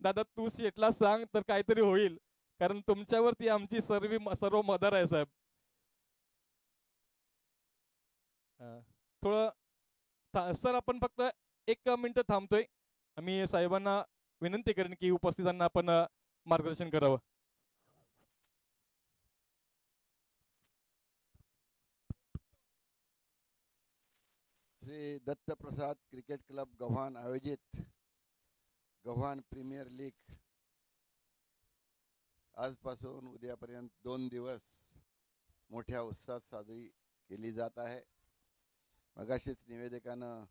दादा तू शेटला सांग तर काहीतरी होईल, कारण तुमच्यावरती आमची सर्व मदर आहे साहेब. थोडं सर आपण फक्त 1 मिनिट थांबतोय. आम्ही साहेबांना विनंती करेन की उपस्थितांना आपण मार्गदर्शन करावं. श्री दत्तप्रसाद क्रिकेट क्लब गव्हाण आयोजित गव्हाण प्रीमियर लीग आजपासून उद्यापर्यंत 2 दिवस मोठ्या उत्साहात साजरी केली जात आहे. मगाशीच निवेदकानं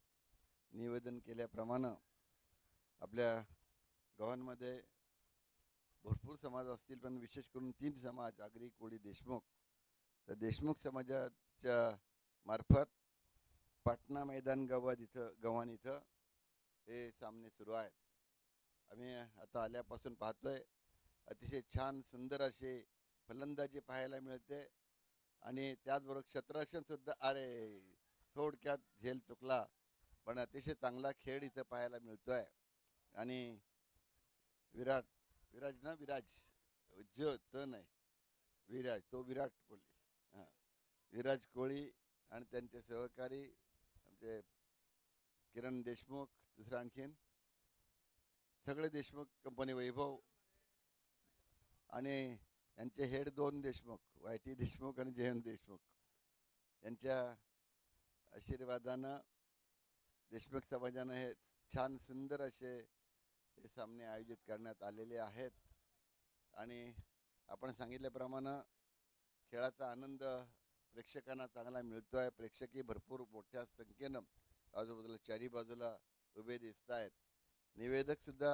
निवेदन केल्याप्रमाणे आपल्या गव्हाणमध्ये भरपूर समाज असतील, पण विशेष करून 3 समाज आगरी, कोळी, देशमुख. तर देशमुख समाजाच्या मार्फत पाटणा मैदान गव्हाण इथं हे सामने सुरू आहेत. आम्ही आता आल्यापासून पाहतोय अतिशय छान सुंदर असे फलंदाजी पाहायला मिळते आणि त्याचबरोबर क्षेत्ररक्षण सुद्धा, अरे थोडक्यात झेल चुकला, पण अतिशय चांगला खेळ इथं पाहायला मिळतोय. आणि विराज नाही विराज, तो विराट कोहली, हां विराज कोहली आणि त्यांचे सहकारी आमचे किरण देशमुख, दुसरं आणखीन सगळे देशमुख कंपनी, वैभव आणि यांचे हेड 2 देशमुख, YT देशमुख आणि जयंत देशमुख, यांच्या आशीर्वादानं देशमुख समाजानं हे छान सुंदर असे हे सामने आयोजित करण्यात आलेले आहेत. आणि आपण सांगितल्याप्रमाणे खेळाचा आनंद प्रेक्षकांना चांगला मिळतो आहे. प्रेक्षकही भरपूर मोठ्या संख्येनं आजूबाजूला चारी बाजूला उभे दिसत आहेत. निवेदकसुद्धा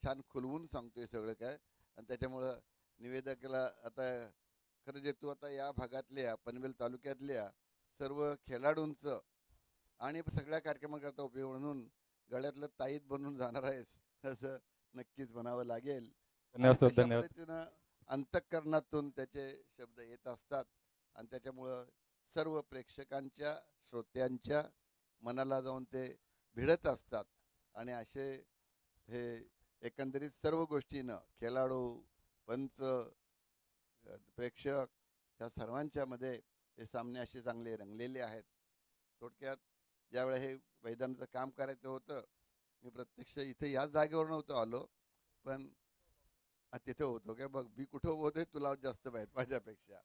छान खुलवून सांगतोय सगळं काय, आणि त्याच्यामुळं निवेदकाला आता खरं जे तू आता या भागातल्या पनवेल तालुक्यातल्या सर्व खेळाडूंचं आणि सगळ्या कार्यक्रमाकरता उपयोग म्हणून गळ्यातलं ताईत बनून जाणार आहेस असं नक्कीच म्हणावं लागेल. आणि धन्यवाद तशा धन्यवाद. पद्धतीनं अंतःकरणातून त्याचे शब्द येत असतात आणि त्याच्यामुळं सर्व प्रेक्षकांच्या श्रोत्यांच्या मनाला जाऊन ते भिडत असतात. आणि असे हे एकंदरीत सर्व गोष्टीनं खेळाडू, पंच, प्रेक्षक ह्या सर्वांच्या मध्ये हे सामने असे चांगले रंगलेले आहेत. थोडक्यात ज्यावेळेस हे मैदानाचं काम करायचं होतं, मी प्रत्यक्ष इथे याच जागेवर नव्हतो आलो, पण तिथे होतो काय बघ, मी कुठं होते तुला जास्त माहीत माझ्यापेक्षा.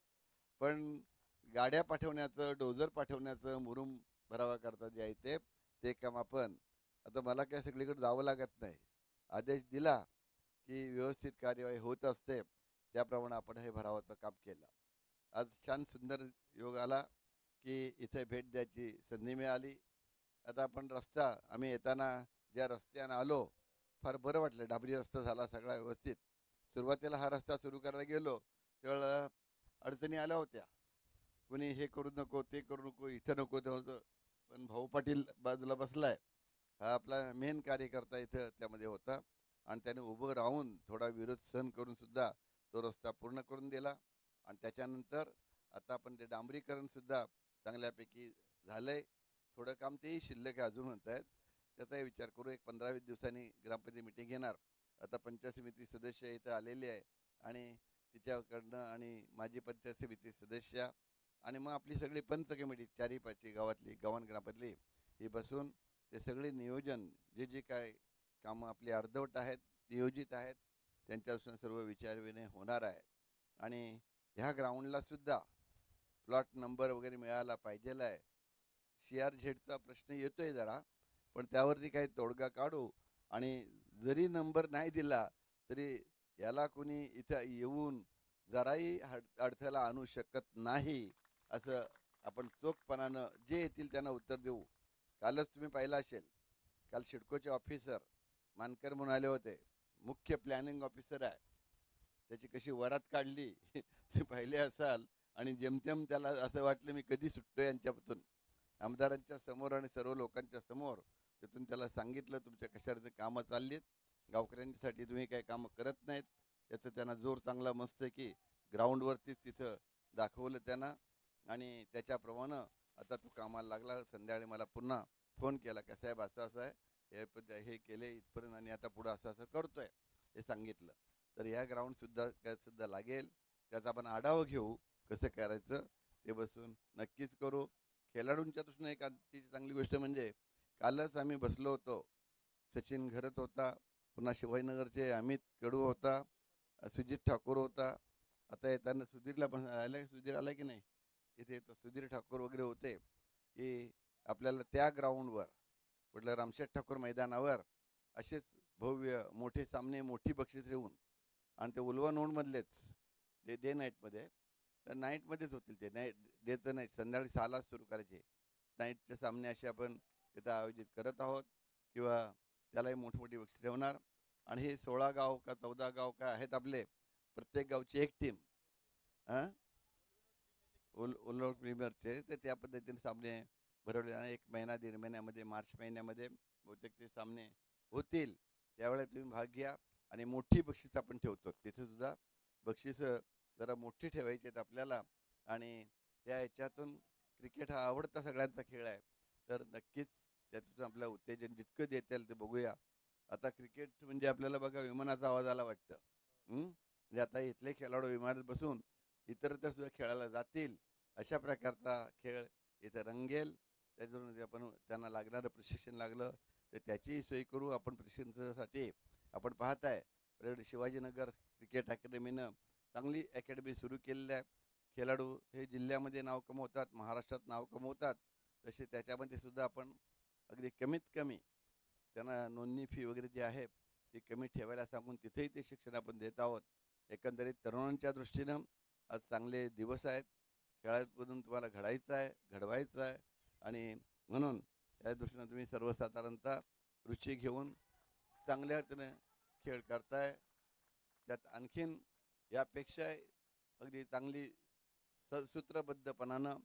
पण गाड्या पाठवण्याचं, डोझर पाठवण्याचं, मुरुम भरावा करता जे आहे ते काम आपण आता मला काय सगळीकडे जावं लागत नाही. आदेश दिला की व्यवस्थित कार्यवाही होत असते, त्याप्रमाणे आपण हे भरावाचं काम केलं. आज छान सुंदर योग आला की इथे भेट द्यायची संधी मिळाली. आता आपण रस्ता आम्ही येताना ज्या रस्त्यानं आलो, फार बरं वाटलं. डांबरी रस्ता झाला सगळा व्यवस्थित. सुरुवातीला हा रस्ता सुरू करायला गेलो त्यावेळेला अडचणी आल्या होत्या. कोणी हे करू नको, ते करू नको, इथं नको ते होतं. पण भाऊ पाटील बाजूला बसलाय, हा आपला मेन कार्यकर्ता इथं त्यामध्ये होता, आणि त्याने उभं राहून थोडा विरोध सहन करून सुद्धा तो रस्ता पूर्ण करून दिला. आणि त्याच्यानंतर आता आपण ते डांबरीकरणसुद्धा चांगल्यापैकी झालंय. थोडं काम तेही शिल्लक आहे अजून म्हणत आहेत, त्याचाही विचार करू. एक 15-20 दिवसांनी ग्रामपंचायत मिटिंग घेणार. आता पंचायत समिती सदस्य इथं आलेले आहे आणि तिच्याकडनं आणि माझी पंचायत समिती सदस्य आणि मग आपली सगळी पंच कमिटी 4-5 गावातली गव्हाण ग्रामातली ही बसून ते सगळे नियोजन जे जे काय कामं आपली अर्धवट आहेत, नियोजित आहेत, त्यांच्यापासून सर्व विचारविनय होणार आहे. आणि ह्या ग्राउंडला सुद्धा प्लॉट नंबर वगैरे मिळाला पाहिजेला आहे. CRZचा प्रश्न येतोय जरा, पण त्यावरती काही तोडगा काढू. आणि जरी नंबर नाही दिला तरी याला कोणी इथं येऊन जराही अडथळा आणू शकत नाही, असं आपण चोखपणानं जे येतील त्यांना उत्तर देऊ. कालच तुम्ही पाहिलं असेल, काल सिडकोचे ऑफिसर मानकर म्हणून आले होते, मुख्य प्लॅनिंग ऑफिसर आहे, त्याची कशी वरात काढली ते पाहिले असाल. आणि जेमतेम त्याला असं वाटलं मी कधी सुटतो यांच्यापासून. आमदारांच्या समोर आणि सर्व लोकांच्या समोर तिथून त्याला सांगितलं तुमच्या कशाचे कामं चाललीत, गावकऱ्यांसाठी तुम्ही काही कामं करत नाहीत. याचं त्यांना जोर चांगला मस्त की ग्राउंडवरतीच तिथं दाखवलं त्यांना. आणि त्याच्याप्रमाणे आता तो कामाला लागला. संध्याकाळी मला पुन्हा फोन केला की साहेब असं असं आहे, हे केले इथपर्यंत आणि आता पुढं असं असं करतोय. हे सांगितलं. तर या ग्राउंड सुद्धा लागेल, त्याचा आपण आढावा घेऊ कसं करायचं ते बसून नक्कीच करू. खेळाडूंच्या दृष्टीने एक अतिशय चांगली गोष्ट म्हणजे कालच आम्ही बसलो होतो. सचिन घरत होता, पुन्हा शिवाजीनगरचे अमित कडू होता, सुजित ठाकूर होता. आता येताना सुधीरला पण आला, सुधीर आला की नाही इथे येतो, सुधीर ठाकूर वगैरे होते की आपल्याला त्या ग्राउंडवर कुठलं रामशेठ ठाकूर मैदानावर असेच भव्य मोठे सामने, मोठी बक्षीस येऊन आणि ते उलवा नोडमधलेच डे नाईटमध्ये, तर नाईटमध्येच होतील ते, डेचं नाही, संध्याकाळी 6ला सुरू करायचे नाईटचे सामने असे आपण तिथं आयोजित करत आहोत किंवा त्यालाही मोठमोठी बक्षीस ठेवणार. आणि हे 16 गाव का 14 गाव काय आहेत आपले, प्रत्येक गावची एक टीम हां उल्लोळ प्रीमियरचे, तर त्या पद्धतीने सामने भरवले आणि 1 महिना 1.5 महिन्यामध्ये मार्च महिन्यामध्ये बहुतेक ते सामने होतील. त्यावेळेला तुम्ही भाग घ्या आणि मोठी बक्षीस आपण ठेवतो तिथे सुद्धा. बक्षीस जरा मोठी ठेवायची आहेत आपल्याला आणि त्या ह्याच्यातून क्रिकेट हा आवडता सगळ्यांचा खेळ आहे, तर नक्कीच त्यातून आपलं उत्तेजन जितकं देता येईल ते बघूया. आता क्रिकेट म्हणजे आपल्याला बघा विमानाचा आवाज आला वाटतं. म्हणजे आता इथले खेळाडू विमानात बसून इतरत्र सुद्धा खेळायला जातील, अशा प्रकारचा खेळ इथं रंगेल. त्याच्यावरून आपण त्यांना लागणारं प्रशिक्षण लागलं तर त्याचीही सोय करू आपण. प्रशिक्षणासाठी आपण पाहताय शिवाजीनगर क्रिकेट अकॅडमीनं चांगली अकॅडमी सुरू केलेली आहे. खेळाडू हे जिल्ह्यामध्ये नाव कमवतात, महाराष्ट्रात नाव कमवतात, तसे त्याच्यामध्ये सुद्धा आपण अगदी कमीत कमी त्यांना नोंदणी फी वगैरे जी आहे ती कमी ठेवायला सांगून तिथेही ते शिक्षण आपण देत आहोत. एकंदरीत तरुणांच्या दृष्टीनं आज चांगले दिवस आहेत. खेळामधून तुम्हाला घडवायचं आहे आणि म्हणून त्या दृष्टीनं तुम्ही सर्वसाधारणतः रुची घेऊन चांगल्या अर्थाने खेळ करताय. त्यात आणखीन यापेक्षा अगदी चांगली सूत्रबद्धपणानं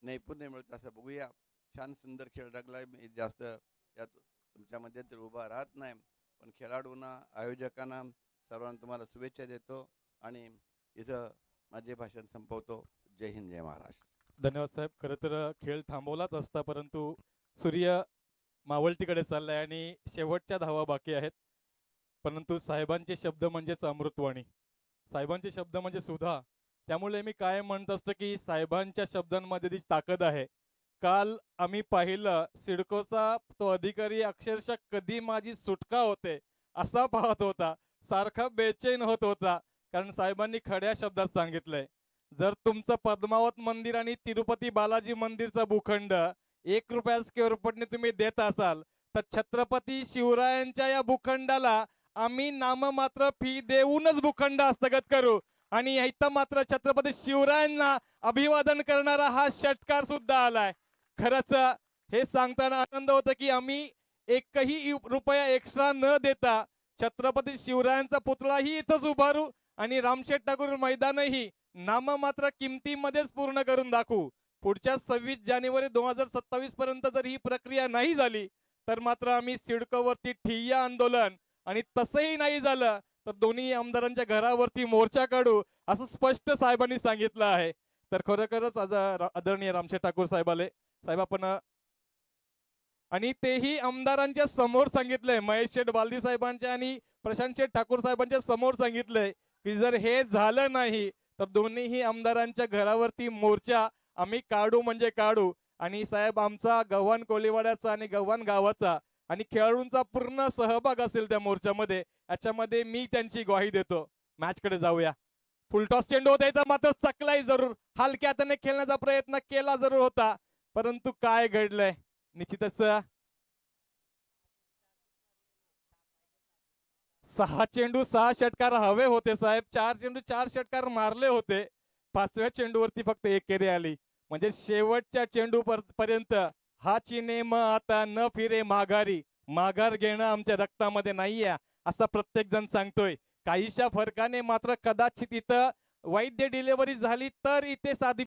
नैपुण्य मिळतं असं बघूया. छान सुंदर खेळ लागलाय. मी जास्त यात तुमच्यामध्ये तर उभा राहत नाही, पण खेळाडूंना, आयोजकांना, सर्वांना तुम्हाला शुभेच्छा देतो आणि इथं माझे भाषण संपवतो. जय हिंद, जय महाराष्ट्र. धन्यवाद साहेब. खरं तर खेळ थांबवलाच असता, परंतु सूर्य मावळतीकडे चाललाय आणि शेवटच्या धावा बाकी आहेत. परंतु साहेबांचे शब्द म्हणजेच अमृतवाणी, साहेबांचे शब्द म्हणजे सुधा. त्यामुळे मी काय म्हणत असतो की साहेबांच्या शब्दांमध्ये ती ताकद आहे. काल आम्ही पाहिलं सिडकोचा तो अधिकारी अक्षरशः कधी माझी सुटका होते असा पाहत होता, सारखा बेचैन होत होता, कारण साहेबांनी खड्या शब्दात सांगितलंय जर तुमचं पद्मावत मंदिर आणि तिरुपती बालाजी मंदिरचा भूखंड 1 रुपया स्क्वेअर फुटने तुम्ही देत असाल तर छत्रपती शिवरायांच्या या भूखंडाला आम्ही नाममात्र फी देऊनच भूखंड हस्तगत करू आणि इथं मात्र छत्रपती शिवरायांना अभिवादन करणारा हा षटकार सुद्धा आलाय. खरंच हे सांगताना आनंद होतो की आम्ही एकही रुपया एक्स्ट्रा न देता छत्रपती शिवरायांचा पुतळाही इथंच उभारू आणि रामशेठ ठाकूर मैदानही नाममात्र किमतीमध्येच पूर्ण करून दाखवू. पुढच्या 26 जानेवारी 2027 पर्यंत जर ही प्रक्रिया नाही झाली तर मात्र आम्ही सिडकोवरती ठिय्या आंदोलन आणि तसंही नाही झालं तर दोन्ही आमदारांच्या घरावरती मोर्चा काढू असं स्पष्ट साहेबांनी सांगितलं आहे. तर खरोखरच आज आदरणीय रामशेठ ठाकूर साहेब आपण आणि तेही आमदारांच्या समोर सांगितलंय, महेश शेठ बालदी साहेबांच्या आणि प्रशांत शेठ ठाकूर साहेबांच्या समोर सांगितलंय की जर हे झालं नाही तर दोन्हीही आमदारांच्या घरावरती मोर्चा आम्ही काढू म्हणजे काढू. आणि साहेब आमचा गव्हाण कोळीवाड्याचा आणि गव्हाण गावाचा आणि खेळाडूंचा पूर्ण सहभाग असेल त्या मोर्चामध्ये, याच्यामध्ये मी त्यांची ग्वाही देतो. मॅच कडे जाऊया. फुलटॉस चेंडू होता तर मात्र चकलाही जरूर, हलक्या हाताने खेळण्याचा प्रयत्न केला जरूर होता, परंतु काय घडलंय निश्चितच 6 चेंडू 6 षटकार हवे होते साहेब. 4 चेंडू 4 षटकार मारले होते. 5व्या चेंडूवरती फक्त 1 केरी आली. म्हणजे शेवटच्या चेंडू पर्यंत हा नेम आता न फिरे माघारी, माघार घेणं आमच्या रक्तामध्ये नाहीये असं प्रत्येक जण सांगतोय. काहीशा फरकाने मात्र कदाचित इथं वैद्य डिलिव्हरी झाली तर इथे साधी